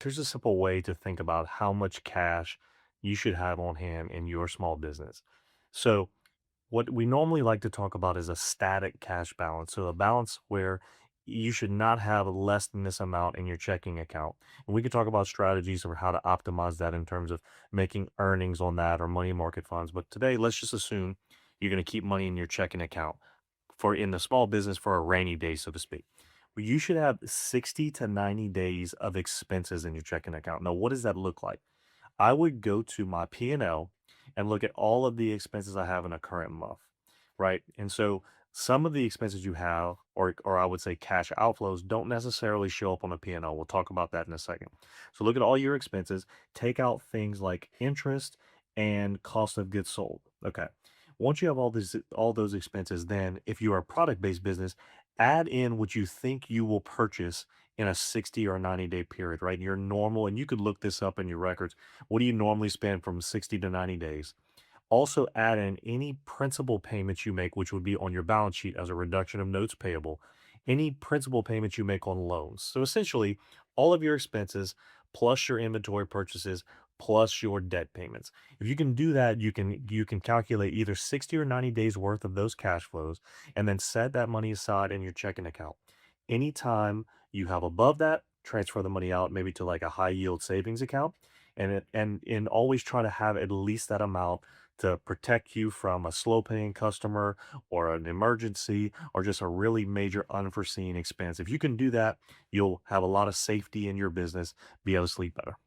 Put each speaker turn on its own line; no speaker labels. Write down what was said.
Here's a simple way to think about how much cash you should have on hand in your small business. So, what we normally like to talk about is a static cash balance. So, a balance where you should not have less than this amount in your checking account. And we can talk about strategies for how to optimize that in terms of making earnings on that or money market funds. But today, let's just assume you're going to keep money in your checking account for in the small business for a rainy day, so to speak. Well, you should have 60 to 90 days of expenses in your checking account. Now, what does that look like? I would go to my P&L and look at all of the expenses I have in a current month, right? And so some of the expenses you have, or I would say cash outflows, don't necessarily show up on a P&L. We'll talk about that in a second. So look at all your expenses, take out things like interest and cost of goods sold. Okay. Once you have all those expenses, then if you are a product-based business, add in what you think you will purchase in a 60 or 90-day period, right? Your normal, and you could look this up in your records. What do you normally spend from 60 to 90 days? Also add in any principal payments you make, which would be on your balance sheet as a reduction of notes payable, any principal payments you make on loans. So essentially, all of your expenses plus your inventory purchases plus your debt payments. If you can do that, you can calculate either 60 or 90 days worth of those cash flows and then set that money aside in your checking account. Anytime you have above that, transfer the money out maybe to like a high yield savings account and always try to have at least that amount to protect you from a slow paying customer or an emergency or just a really major unforeseen expense. If you can do that, you'll have a lot of safety in your business, be able to sleep better.